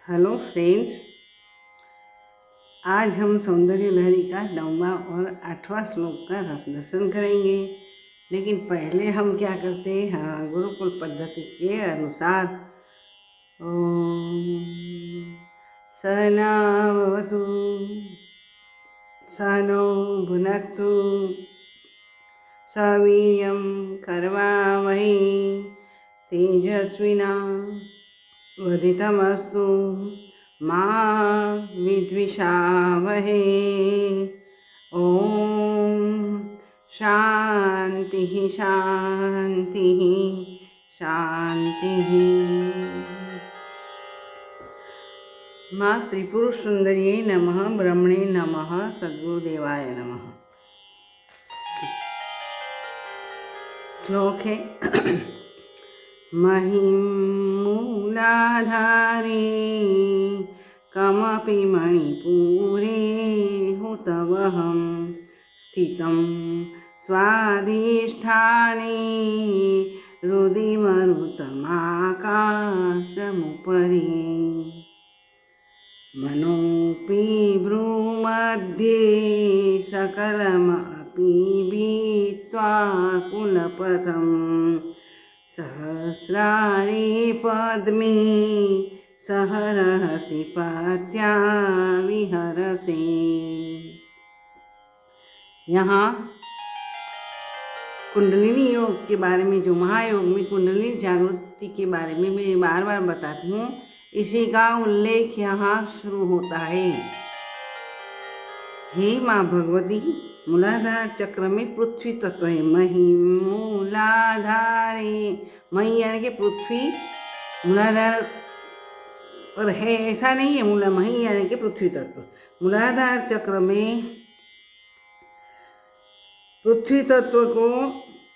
Hello friends, आज हम सौंदर्य लहरी का 9वां और 8वां श्लोक का रस दर्शन करेंगे। लेकिन पहले हम क्या करते हैं, गुरुकुल पद्धति के अनुसार ओम सहना भवतु सहनो भुनक्तु सवीर्यं कर्वावहै तेजस्विना वधितमस्तु मा विद्विषावहे। ओम शांति शांति शांति। माँ त्रिपुर सुंदरिये नमः, ब्रह्मणे नमः, सद्गुरुदेवाय नमः। श्लोक है महिमूलाधारे कमपि मणिपुरे हुतवहं स्थितं स्वाधिष्ठाने हृदि मरुतमाकाशमुपरि मनोऽपि भ्रूमध्ये सकलमपि भित्त्वा कुलपथं सहस्रारे पद्मे सहरहसि पत्या विहरसे। यहाँ कुंडलिनी योग के बारे में, जो महायोग में कुंडलिनी जागृति के बारे में मैं बार बार बताती हूँ, इसी का उल्लेख यहाँ शुरू होता है। हे माँ भगवती, मूलाधार चक्र में पृथ्वी तत्व है। मही मूलाधारे, मही यानी कि पृथ्वी मूलाधार पर है ऐसा नहीं है। मही यानी कि पृथ्वी तत्व मूलाधार चक्र में पृथ्वी तत्व को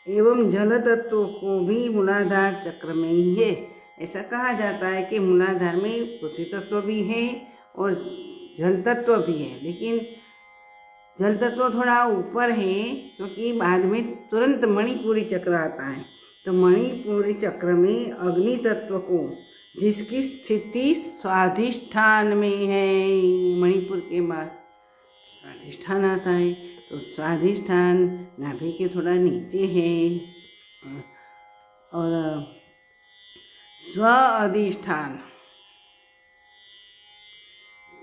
एवं जल तत्व को भी मूलाधार चक्र में ही है। ऐसा कहा जाता है कि मूलाधार में पृथ्वी तत्व भी है और जल तत्व भी है, लेकिन जल तत्व थोड़ा ऊपर है क्योंकि बाद में तुरंत मणिपुरी चक्र आता है। तो मणिपुरी चक्र में अग्नि तत्व को, जिसकी स्थिति स्वाधिष्ठान में है, मणिपुर के बाद स्वाधिष्ठान आता है, तो स्वाधिष्ठान नाभि के थोड़ा नीचे है। और स्व अधिष्ठान,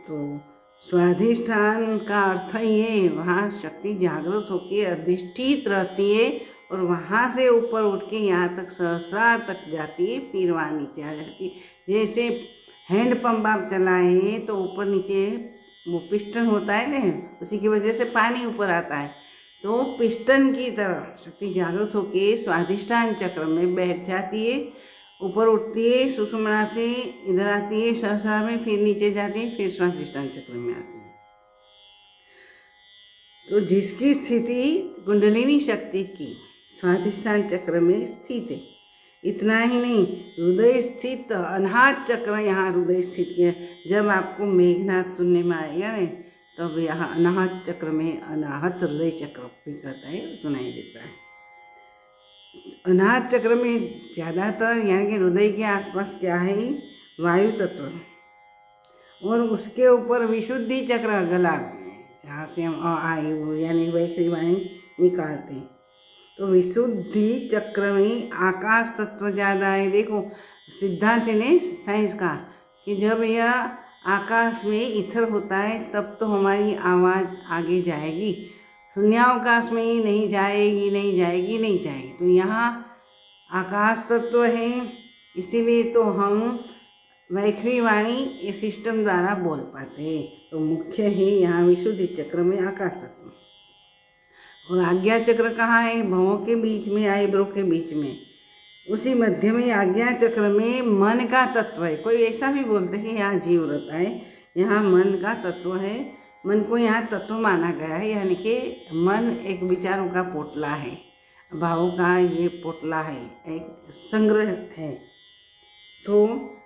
तो स्वाधिष्ठान का अर्थ ये, वहाँ शक्ति जागृत होकर अधिष्ठित रहती है और वहाँ से ऊपर उठ के यहाँ तक सहस्रार तक जाती है, फिर वहाँ नीचे आ जाती है। जैसे हैंड पंप आप चलाए तो ऊपर नीचे वो पिस्टन होता है ना, उसी की वजह से पानी ऊपर आता है। तो पिस्टन की तरह शक्ति जागृत होकर स्वाधिष्ठान चक्र में बैठ जाती है, ऊपर उठती है, सुषुम्ना से इधर आती है सहस्रार में, फिर नीचे जाती है, फिर स्वाधिष्ठान चक्र में आती है। तो जिसकी स्थिति कुंडलिनी शक्ति की स्वाधिष्ठान चक्र में स्थित है। इतना ही नहीं, हृदय स्थित अनाहत चक्र यहाँ हृदय स्थित है। जब आपको मेघनाथ सुनने में आएगा ना, तब यहाँ अनाहत चक्र में अनाहत हृदय चक्र भी कहता है, सुनाई देता है। अनाहत चक्र में ज़्यादातर यानी कि हृदय के आसपास क्या है, वायु तत्व, और उसके ऊपर विशुद्धि चक्र गला में, जहाँ से हम आयु यानी वैखरी वाणी निकालते हैं। तो विशुद्धि चक्र में आकाश तत्व ज़्यादा है। देखो सिद्धांत ने साइंस का कि जब यह आकाश में ईथर होता है तब तो हमारी आवाज़ आगे जाएगी, शून्यावकाश में ही नहीं जाएगी। तो यहाँ आकाश तत्व है, इसीलिए तो हम वैखरी वाणी ये सिस्टम द्वारा बोल पाते हैं। तो मुख्य है यहाँ विशुद्धि चक्र में आकाश तत्व। और आज्ञा चक्र कहाँ है, भवों के बीच में, आईब्रो के बीच में, उसी मध्य में आज्ञा चक्र में मन का तत्व है। कोई ऐसा भी बोलते हैं यहाँ जीव रहता है, यहाँ मन का तत्व है। मन को यहाँ तत्व माना गया है, यानी कि मन एक विचारों का पोटला है, भावों का ये पोटला है, एक संग्रह है। तो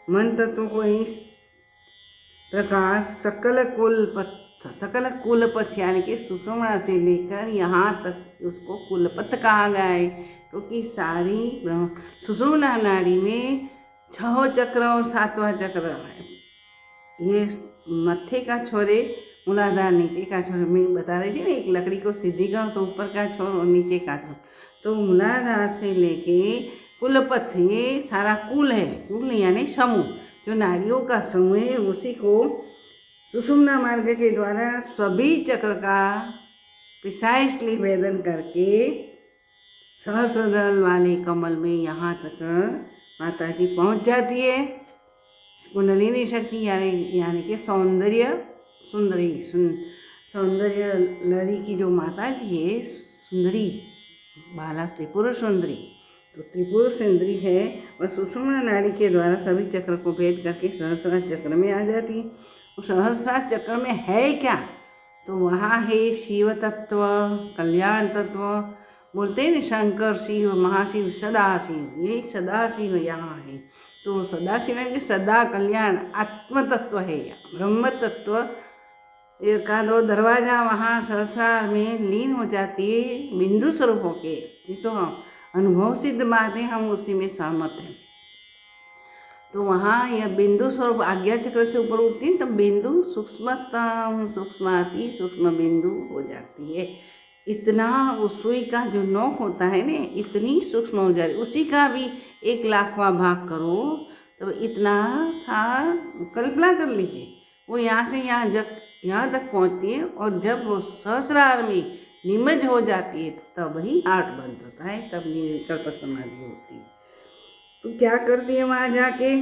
मन तत्व को इस प्रकार सकल कुलपथ यानी कि सुषुम्ना से लेकर यहाँ तक उसको कुलपथ कहा गया है, क्योंकि सारी सुषुम्ना नाड़ी में 6 चक्र और 7वां चक्र है। ये मत्थे का छोर है, मूलाधार नीचे का छोर। मैं बता रही थी ना, एक लकड़ी को सीधी करो तो ऊपर का छोर और नीचे का छोर। तो मूलाधार से लेके कुलपथ, ये सारा कुल है, कुल यानी समूह, जो नाड़ियों का समूह है, उसी को सुषुम्ना मार्ग के द्वारा सभी चक्र का प्रिसाइसली वेदन करके सहस्त्रदल वाले कमल में यहाँ तक माता जी पहुँच जाती है। कुंडलिनी शक्ति यानी कि सौंदर्य सुंदरी सौंदर्य लहरी की जो माता जी है, सुंदरी बाला त्रिपुर सुंदरी, तो त्रिपुर सुंदरी है, वह सुषुम्ना नाड़ी के द्वारा सभी चक्र को भेद करके सहस्रार चक्र में आ जाती है। उस सहस्रार चक्र में है क्या? तो वहाँ है शिव तत्व, कल्याण तत्व, बोलते हैं ना शंकर शिव महाशिव सदाशिव, यही सदाशिव यहाँ है। तो सदाशिव है कि सदा कल्याण आत्म तत्व है, ब्रह्म तत्व का दो दरवाजा वहाँ सहस्रार में लीन हो जाती है बिंदु स्वरूप होके। ये तो अनुभव सिद्ध बात है, हम उसी में सहमत हैं। तो वहाँ यह बिंदु स्वरूप आज्ञा चक्र से ऊपर उठती है, तब बिंदु सूक्ष्मतम सूक्ष्माति सूक्ष्म बिंदु हो जाती है। इतना वो सुई का जो नोक होता है ना, इतनी सूक्ष्म हो जाती है, उसी का भी 1,00,000वां भाग करो तो इतना था, कल्पना कर लीजिए। वो यहाँ से यहाँ तक पहुँचती है, और जब वो सहस्रार में निमज्ज हो जाती है तब ही हार्ट बंद होता है, तब निर्विकल्प समाधि होती है। तो क्या करती है वहाँ जाके?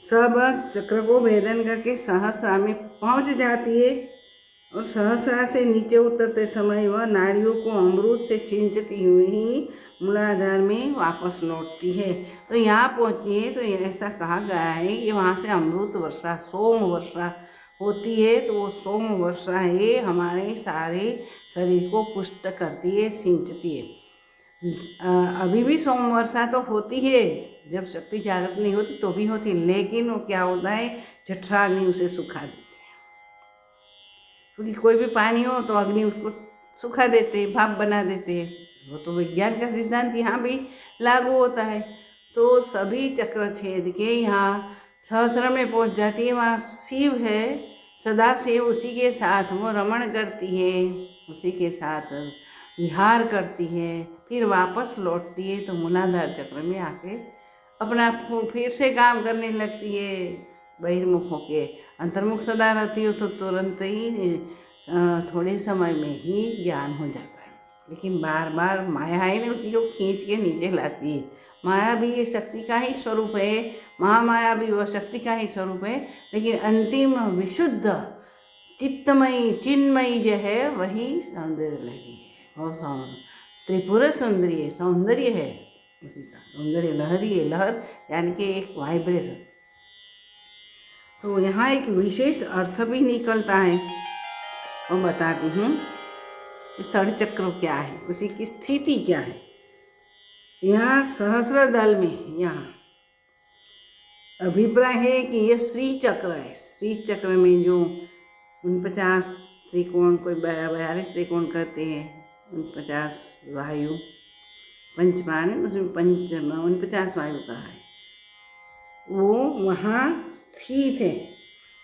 सब चक्र को भेदन करके सहस्रार में पहुँच जाती है, और सहस्रार से नीचे उतरते समय वह नाड़ियों को अमृत से सिंचती हुई मूलाधार में वापस लौटती है। तो यहाँ पहुँचती है तो ऐसा कहा गया है कि वहाँ से अमृत वर्षा, सोम वर्षा होती है। तो वो सोम वर्षा है, हमारे सारे शरीर को पुष्ट करती है, सिंचती है। अभी भी सोम वर्षा तो होती है, जब शक्ति जागृत नहीं होती तो भी होती है, लेकिन वो क्या होता है, जठराग्नि उसे सुखा देती है। क्योंकि कोई भी पानी हो तो अग्नि उसको सुखा देते हैं, भाप बना देते हैं। वो तो विज्ञान का सिद्धांत यहाँ भी लागू होता है। तो सभी चक्र छेद के यहाँ सहस्र में पहुँच जाती है। वहाँ शिव है, सदा शिव, उसी के साथ वो रमण करती है, उसी के साथ विहार करती है, फिर वापस लौटती है। तो मूलाधार चक्र में आके अपना फिर से काम करने लगती है। बहिर्मुख होके अंतर्मुख सदा रहती हो तो तुरंत ही थोड़े समय में ही ज्ञान हो जाता है। लेकिन बार बार माया है ने उसी को खींच के नीचे लाती है। माया भी ये शक्ति का ही स्वरूप है, महामाया भी वह शक्ति का ही स्वरूप है, लेकिन अंतिम विशुद्ध चित्तमयी चिन्मयी जो है वही सौंदर्य लहरी है, और त्रिपुर सुंदरी है, सौंदर्य है उसी का, सौंदर्य लहरी है, लहर यानी कि एक वाइब्रेशन। तो यहाँ एक विशेष अर्थ भी निकलता है, वो बताती हूँ। षडचक्र क्या है, उसी की स्थिति क्या है। यहाँ सहस्र दल में यहाँ अभिप्राय है कि यह श्री चक्र है। श्री चक्र में जो 49 त्रिकोण, कोई 42 त्रिकोण कहते हैं, 49 वायु पंचप्राण, उसमें 49 वायु का है, वो वहाँ स्थित है।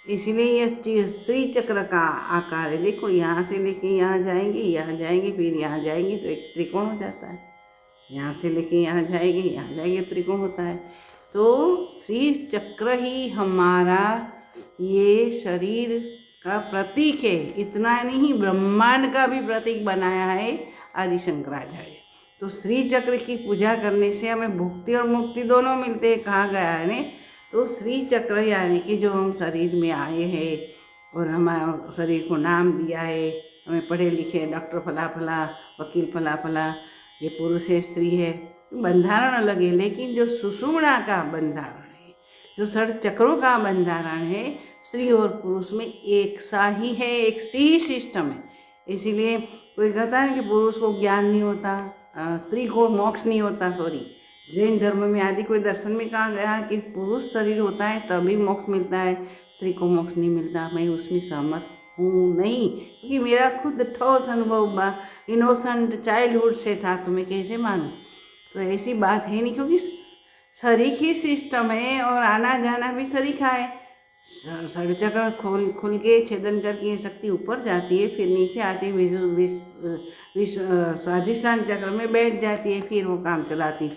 इसलिए यह श्री चक्र का आकार है। देखो यहाँ से लेके यहाँ जाएंगे, यहाँ जाएंगे, फिर यहाँ जाएंगे तो एक त्रिकोण हो जाता है। यहाँ से लेके यहाँ जाएंगे, यहाँ जाएंगे त्रिकोण होता है। तो श्री चक्र ही हमारा ये शरीर का प्रतीक है। इतना नहीं, ब्रह्मांड का भी प्रतीक बनाया है आदि शंकराचार्य। तो श्री चक्र की पूजा करने से हमें भुक्ति और मुक्ति दोनों मिलते हैं, कहा गया है ने। तो श्री चक्र यानी कि जो हम शरीर में आए हैं और हमारे शरीर को नाम दिया है, हमें पढ़े लिखे डॉक्टर फला फला, वकील फला फला, ये पुरुष है स्त्री है, बंधारण अलग है, लेकिन जो सुषुम्ना का बंधारण है, जो षड चक्रों का बंधारण है, स्त्री और पुरुष में एक सा ही है, एक सी ही सिस्टम है। इसीलिए कोई कहता है कि पुरुष को ज्ञान नहीं होता, स्त्री को मोक्ष नहीं होता। सॉरी, जैन धर्म में आदि कोई दर्शन में कहा गया कि पुरुष शरीर होता है तभी मोक्ष मिलता है, स्त्री को मोक्ष नहीं मिलता। मैं उसमें सहमत हूँ नहीं, क्योंकि मेरा खुद ठोस अनुभव इनोसेंट चाइल्डहुड से था, तो मैं कैसे मानूँ। तो ऐसी बात है नहीं, क्योंकि शरीक ही सिस्टम है और आना जाना भी शरीका है। षडचक्र खुल के छेदन करके ये शक्ति ऊपर जाती है, फिर नीचे आती है, स्वाधिष्ठान चक्र में बैठ जाती है, फिर वो काम चलाती।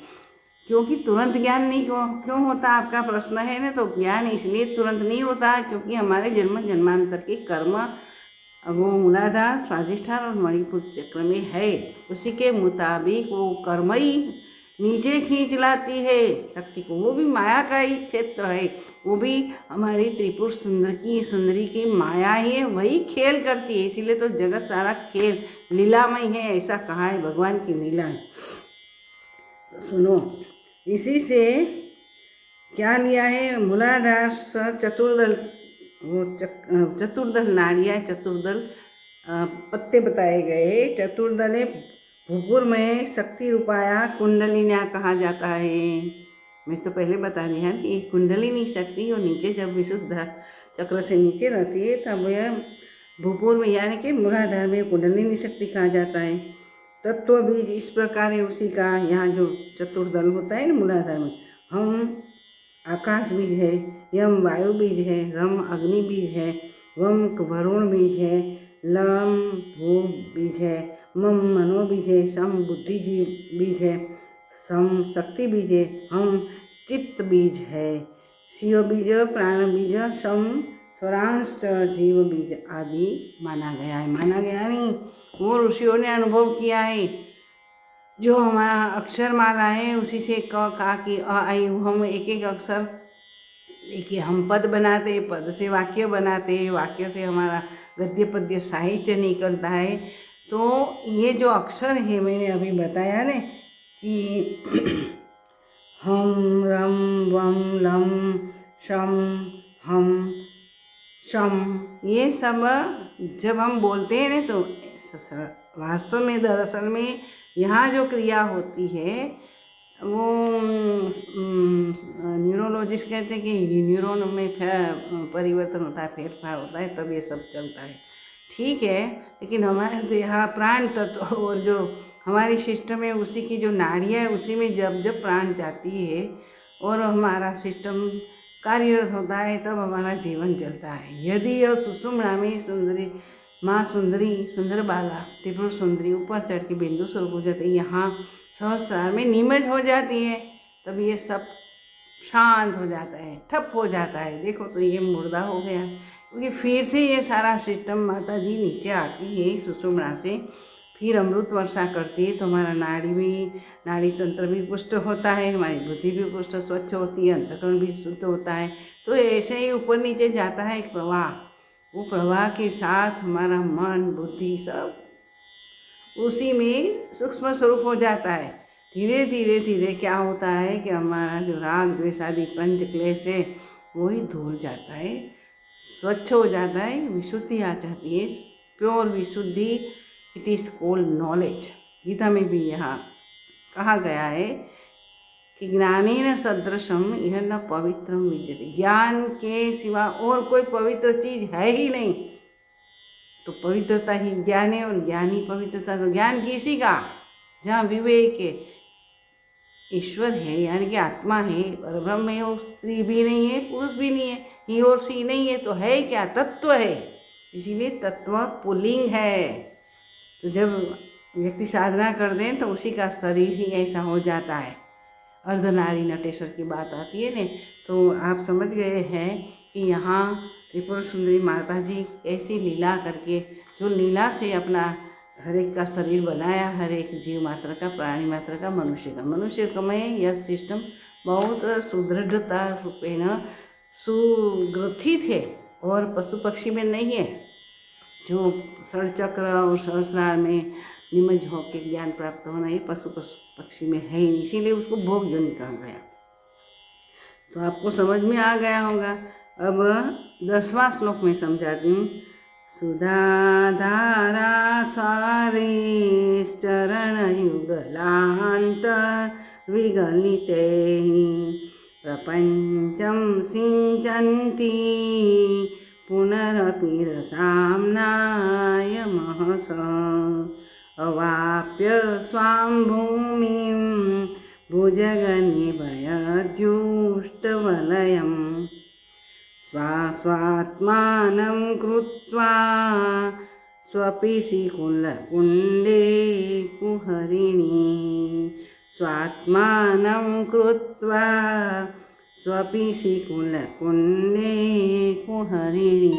क्योंकि तुरंत ज्ञान नहीं क्यों होता, आपका प्रश्न है ना। तो ज्ञान इसलिए तुरंत नहीं होता क्योंकि हमारे जन्म जन्मांतर के कर्म वो मूलाधार, स्वाधिष्ठान और मणिपुर चक्र में है। उसी के मुताबिक वो कर्म ही नीचे खींच लाती है शक्ति को। वो भी माया का ही क्षेत्र है, वो भी हमारी त्रिपुर सुंदरी की माया ही है, वही खेल करती है। इसीलिए तो जगत सारा खेल लीलामय है, ऐसा कहा है, भगवान की लीला है। तो सुनो, इसी से क्या लिया है, मूलाधार चतुर्दल, वो चतुर्दल नाड़ियाँ, चतुर्दल पत्ते बताए गए। चतुर्दल है भूपुर में शक्ति रूपाया कुंडलिन्या कहा जाता है। मैं तो पहले बता दिया कि कुंडलिनी शक्ति और नीचे जब विशुद्ध चक्र से नीचे रहती है तब यह भूपुर में यानी कि मूलाधार में कुंडलिनी शक्ति कहा जाता है। तत्व बीज इस प्रकार है उसी का, यहाँ जो चतुर्दल होता है ना मूलाधार में, हम आकाश बीज है, यम वायु बीज है, रम अग्नि बीज है, वम वरुण बीज है, लम भू बीज है, मम मनो बीज है, शम बुद्धि बीज है, सम शक्ति बीज है, हम चित्त बीज है, शिव बीज, प्राण बीज, शम स्वरांश जीव बीज आदि माना गया है। माना गया नहीं, वो ऋषियों ने अनुभव किया है। जो हमारा अक्षर माला है उसी से क का की अ आई हम एक एक अक्षर लेके हम पद बनाते, पद से वाक्य बनाते, वाक्य से हमारा गद्य पद्य साहित्य निकलता है। तो ये जो अक्षर है मैंने अभी बताया ना कि हम रम वम लम शम हम शम, ये सब जब हम बोलते हैं ना तो वास्तव में दरअसल में यहाँ जो क्रिया होती है वो न्यूरोलॉजिस्ट कहते हैं कि न्यूरॉन में परिवर्तन होता है, फेरफार होता है, तब ये सब चलता है। ठीक है, लेकिन हमारे तो यहाँ प्राण तत्व और जो हमारी सिस्टम है उसी की जो नाड़ियाँ है उसी में जब जब प्राण जाती है और हमारा सिस्टम कार्यरत होता है तब हमारा जीवन चलता है। यदि यह सुषुम्ना में सुंदरी माँ सुंदरी सुंदर बाला त्रिपुर सुंदरी ऊपर चढ़ के बिंदु स्वरूप हो जाते, यहाँ सहस्रार में निमज हो जाती है, तब ये सब शांत हो जाता है, ठप हो जाता है। देखो तो ये मुर्दा हो गया, क्योंकि फिर से ये सारा सिस्टम माता जी नीचे आती है सुषुम्ना से, फिर अमृत वर्षा करती है, तो हमारा नाड़ी तंत्र भी पुष्ट होता है, हमारी बुद्धि भी पुष्ट स्वच्छ होती है, अंतःकरण भी शुद्ध होता है। तो ऐसे ही ऊपर नीचे जाता है एक प्रवाह, वो प्रवाह के साथ हमारा मन बुद्धि सब उसी में सूक्ष्म स्वरूप हो जाता है। धीरे धीरे धीरे क्या होता है कि हमारा जो राग द्वेष आदि पंच क्लेश है वो ही धुल जाता है, स्वच्छ हो जाता है, विशुद्धि आ जाती है, प्योर विशुद्धि। It is called knowledge. Gita में भी यहाँ कहा गया है कि ज्ञानेन सदृशम यह न पवित्रम विद्यते, ज्ञान के सिवा और कोई पवित्र चीज़ है ही नहीं। तो पवित्रता ही ज्ञान है और ज्ञान ही पवित्रता। तो ज्ञान किसी का, जहाँ विवेक है, ईश्वर है यानी कि आत्मा है, परब्रह्म है, वो स्त्री भी नहीं है पुरुष भी नहीं है, ही और सी नहीं है, तो है क्या, तत्व है। इसीलिए तत्व पुल्लिंग है। तो जब व्यक्ति साधना कर दें तो उसी का शरीर ही ऐसा हो जाता है। अर्धनारी नटेश्वर की बात आती है ने, तो आप समझ गए हैं कि यहाँ त्रिपुर सुंदरी माता जी ऐसी लीला करके, जो लीला से अपना हर एक का शरीर बनाया, हर एक जीव मात्र का, प्राणी मात्र का, मनुष्य का में यह सिस्टम बहुत सुदृढ़ता रूपेण सुग्रथित है और पशु पक्षी में नहीं है, जो षडचक्र और सहस्रार में निमज होकर ज्ञान प्राप्त होना ये पशु पक्षी में है ही नहीं, इसीलिए उसको भोग योनि कहा गया। तो आपको समझ में आ गया होगा। अब 10वां श्लोक में समझाती हूँ। सुधाधारा सारेश्चरण युगलांत विगलिते प्रपंचम सिंचन्ति पुनरपि रसाम्नाय महस अवाप्य स्वां भूमिं भुजगनिभयद्युष्टवलयम् स्वात्मानं कृत्वा स्वपिसि कुण्डे कुहरिणी स्वात्मानं कृत्वा स्वपिसि कुण्डे कुहरिणी।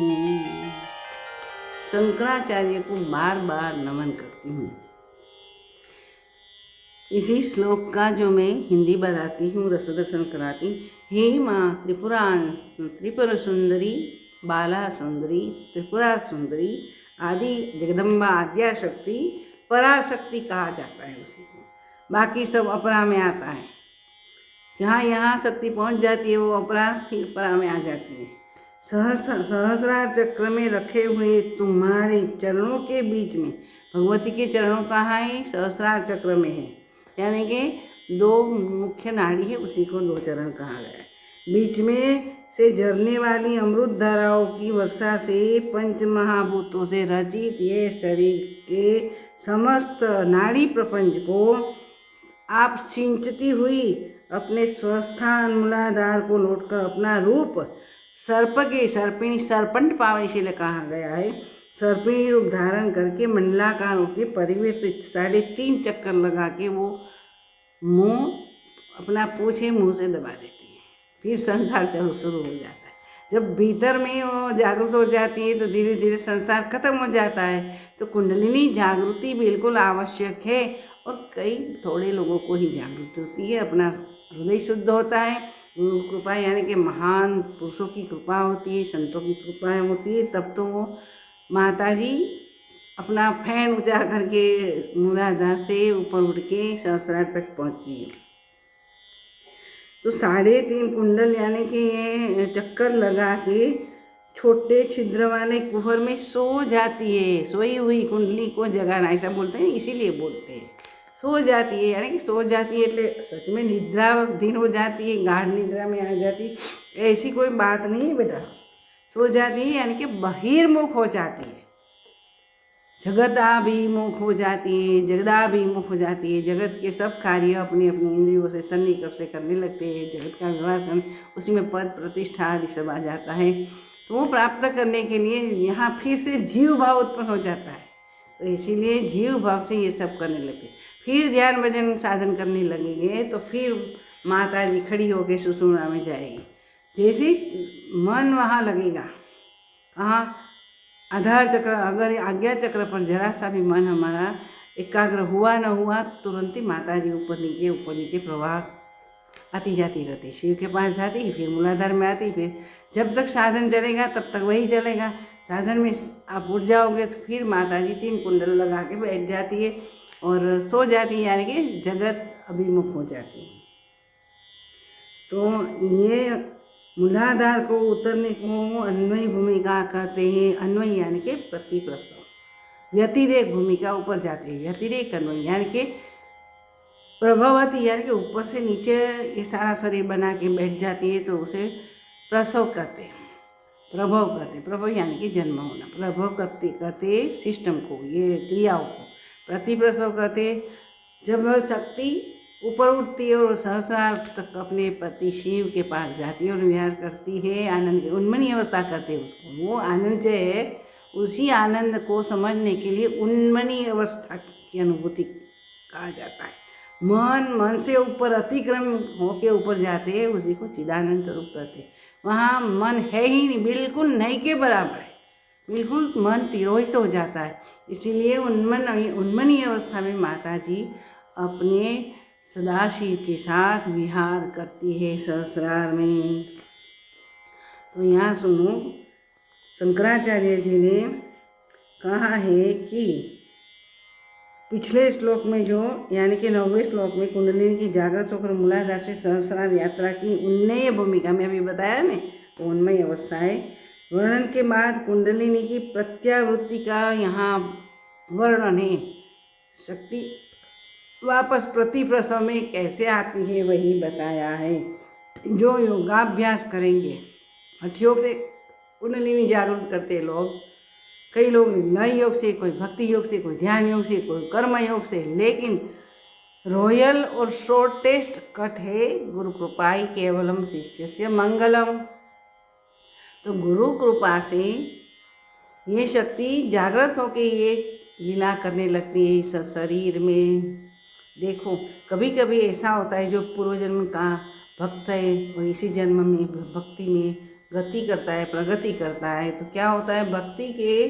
शंकराचार्य को बार बार नमन करती हूँ। इसी श्लोक का जो मैं हिंदी बनाती हूँ, रसदर्शन कराती, हे माँ त्रिपुर सुंदरी, बाला सुंदरी, त्रिपुरा सुंदरी आदि जगदम्बा आद्या शक्ति, पराशक्ति कहा जाता है उसी को। बाकी सब अपरा में आता है। जहाँ यहाँ शक्ति पहुँच जाती है वो अपरा फिर परा में आ जाती है। सहस्रार चक्र में रखे हुए तुम्हारे चरणों के बीच में, भगवती के चरणों कहाँ है? सहस्रार चक्र में है, यानी कि 2 मुख्य नाड़ी है, उसी को 2 चरण कहा गया है। बीच में से झरने वाली अमृत धाराओं की वर्षा से पंच महाभूतों से रचित ये शरीर के समस्त नाड़ी प्रपंच को आप सिंचती हुई अपने स्वस्थान मूलाधार को लौटकर अपना रूप सर्प के सर्पिणी सर्पंट पाव इसीलिए कहा गया है, सर्पिणी रूप धारण करके मंडलाकार होकर परिवर्तित 3.5 चक्कर लगा के वो मुंह अपना पूछे मुंह से दबा देती है। फिर संसार चलो शुरू हो जाता है। जब भीतर में वो जागृत हो जाती है तो धीरे धीरे संसार खत्म हो जाता है। तो कुंडलिनी जागृति बिल्कुल आवश्यक है और थोड़े लोगों को ही जागृति होती है। अपना हृदय शुद्ध होता है, गुरु कृपा यानी कि महान पुरुषों की कृपा होती है, संतों की कृपा होती है, तब तो वो माता जी अपना फैन ऊंचा करके मूलाधार से ऊपर उठ के सहस्रार तक पहुँचती है। तो 3.5 कुंडल यानी कि ये चक्कर लगा के छोटे छिद्र वाले कुहर में सो जाती है। सोई हुई कुंडली को जगाना ऐसा बोलते हैं, इसीलिए बोलते हैं सो जाती है, यानी कि सो जाती है એટલે सच में निद्राधीन हो जाती है, गाढ़ निद्रा में आ जाती है, ऐसी कोई बात नहीं है बेटा। सो जाती है यानी कि बहिर्मुख हो जाती है, जगदाभिमुख हो जाती है, जगदाभिमुख हो जाती है। जगत के सब कार्य अपनी अपनी इंद्रियों से सन्निकर्ष से करने लगते हैं। जगत का व्यवहार करने, उसी में पद प्रतिष्ठा आदि सब आ जाता है। तो वो प्राप्त करने के लिए यहाँ फिर से जीव भाव उत्पन्न हो जाता है। तो इसीलिए जीव भाव से ये सब करने लगते। फिर ध्यान भजन साधन करने लगेंगे तो फिर माता जी खड़ी होकर सुषुम्ना में जाएगी। जैसे मन वहाँ लगेगा, कहाँ? आधार चक्र, अगर आज्ञा चक्र पर जरा सा भी मन हमारा एकाग्र हुआ न हुआ, तुरंत ही माता जी ऊपर नीचे प्रवाह आती जाती रहती। शिव के पास जाती, फिर मूलाधार में आती, फिर जब तक साधन चलेगा तब तक वही चलेगा। साधन में आप उठ जाओगे तो फिर माता जी 3 कुंडल लगा के बैठ जाती है और सो जाती है, यानी कि जगत अभिमुख हो जाती है। तो ये मूलाधार को उतरने को अन्वयी भूमिका कहते हैं। अन्वयी यानी कि प्रतिप्रसव, व्यतिरेक भूमिका ऊपर जाते हैं। व्यतिरेक अन्वयी यानी कि प्रभवती यानी कि ऊपर से नीचे ये सारा शरीर बना के बैठ जाती है, तो उसे प्रसव कहते हैं, प्रभव कहते हैं। प्रभव यानी कि जन्म होना, प्रभव कहते सिस्टम को, ये क्रियाओं को। प्रतिप्रसव कहते जब शक्ति ऊपर उठती है और सहस्रार तक अपने पति शिव के पास जाती है और विहार करती है, आनंद की उन्मनी अवस्था कहते हैं उसको। वो आनंद जो है, उसी आनंद को समझने के लिए उन्मनी अवस्था की अनुभूति कहा जाता है। मन से ऊपर अतिक्रम होके ऊपर जाते हैं, उसी को चिदानंद स्वरूप कहते हैं। वहाँ मन है ही नहीं, बिल्कुल नहीं के बराबर है, बिल्कुल मन तिरोहित हो जाता है। इसीलिए उन्मनी अवस्था में माता जी अपने सदाशिव के साथ विहार करती है सहस्रार में। तो यहाँ सुनो, शंकराचार्य जी ने कहा है कि पिछले श्लोक में जो, यानी कि 9वें श्लोक में कुंडलिनी की जागृत होकर मूलाधार से सहस्रार यात्रा की उन्नय भूमिका में अभी बताया ने, उन्मय अवस्था है। वर्णन के बाद कुंडलिनी की प्रत्यावृत्ति का यहाँ वर्णन है। शक्ति वापस प्रतिप्रसव में कैसे आती है वही बताया है। जो योगाभ्यास करेंगे, हठ योग से कुंडलिनी जागृत करते लोग, कई लोग लय योग से, कोई भक्ति योग से, कोई ध्यान योग से, कोई कर्म योग से, लेकिन रॉयल और शॉर्टेस्ट कट है गुरु कृपाई केवलम शिष्यस्य मंगलम। तो गुरु कृपा से ये शक्ति जागृत होकर ये लीला करने लगती है इस शरीर में। देखो कभी कभी ऐसा होता है जो पूर्व जन्म का भक्त है और इसी जन्म में भक्ति में गति करता है, प्रगति करता है, तो क्या होता है, भक्ति के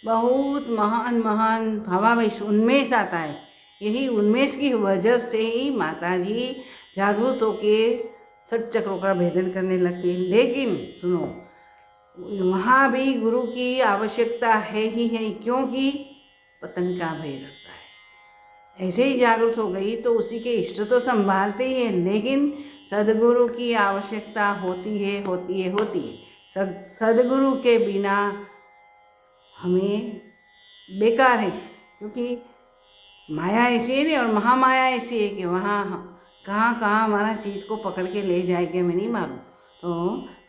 बहुत महान महान भावावेश उन्मेष आता है। यही उन्मेष की वजह से ही माता जी जागृत होकर षट चक्रों का भेदन करने लगती है। लेकिन सुनो, वहाँ भी गुरु की आवश्यकता है ही है, क्योंकि पतन का भय लगता है। ऐसे ही जागृत हो गई तो उसी के इष्ट तो संभालते ही है, लेकिन सदगुरु की आवश्यकता होती है। सदगुरु के बिना हमें बेकार है, क्योंकि माया ऐसी है नहीं, और महामाया ऐसी है कि वहाँ कहाँ कहाँ हमारा चीत को पकड़ के ले जाएगा मैं नहीं मालूम। तो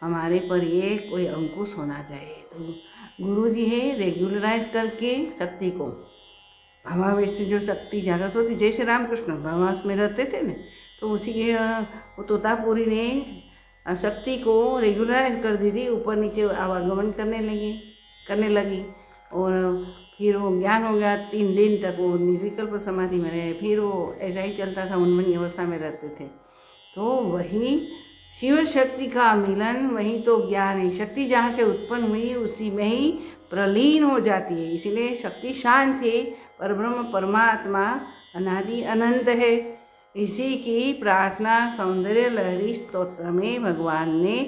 हमारे पर ये कोई अंकुश होना चाहिए। तो गुरु जी है रेगुलराइज करके शक्ति को, भावावेश से जो शक्ति जागृत होती, जैसे रामकृष्ण भावावेश में रहते थे ना, तो उसी के वो तोतापुरी ने शक्ति को रेगुलराइज कर दी थी, ऊपर नीचे आवागमन करने लगी और फिर वो ज्ञान हो गया। 3 दिन तक वो निर्विकल्प समाधि में रहे, फिर वो ऐसा ही चलता था, उन्मनी अवस्था में रहते थे। तो वही शिव शक्ति का मिलन, वही तो ज्ञान है। शक्ति जहाँ से उत्पन्न हुई उसी में ही प्रलीन हो जाती है। इसलिए शक्ति शांत है, परब्रह्म परमात्मा अनादि अनंत है। इसी की प्रार्थना सौंदर्य लहरी स्तोत्र में भगवान ने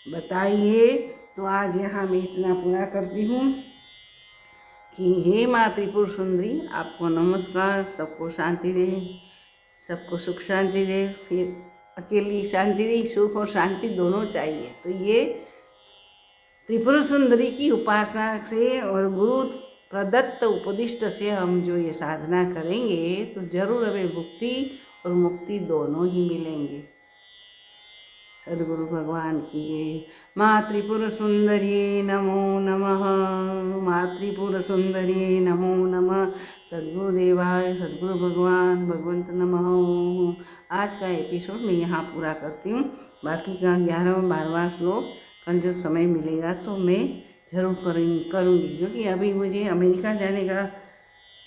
बताई है। तो आज यहाँ मैं इतना पूरा करती हूँ कि हे माँ त्रिपुर सुंदरी, आपको नमस्कार। सबको शांति दे, सबको सुख शांति दे। फिर अकेली शांति नहीं, सुख और शांति दोनों चाहिए। तो ये त्रिपुर सुंदरी की उपासना से और गुरु प्रदत्त उपदिष्ट से हम जो ये साधना करेंगे तो जरूर हमें मुक्ति और मुक्ति दोनों ही मिलेंगे। सद्गुरु भगवान की जय। माँ त्रिपुर सुंदरी नमो नमः, माँ त्रिपुर सुंदरी नमो नमः। सद्गुरुदेवाय, सद्गुरु भगवान भगवंत नमः। आज का एपिसोड मैं यहाँ पूरा करती हूँ। बाकी का 11वां 12वां श्लोक कल जो समय मिलेगा तो मैं ज़रूर करूँगी, क्योंकि अभी मुझे अमेरिका जाने का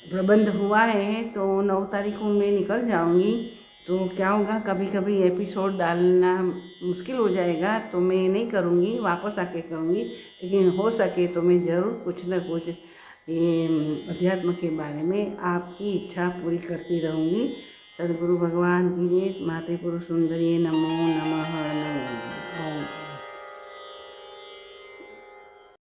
प्रबंध हुआ है। तो 9 तारीख को मैं निकल जाऊँगी। तो क्या होगा, कभी कभी एपिसोड डालना मुश्किल हो जाएगा, तो मैं नहीं करूँगी, वापस आके करूँगी। लेकिन हो सके तो मैं ज़रूर कुछ न कुछ ये अध्यात्म के बारे में आपकी इच्छा पूरी करती रहूँगी। सद्गुरु भगवान की जय। माँ त्रिपुर सुंदरी नमो नमः।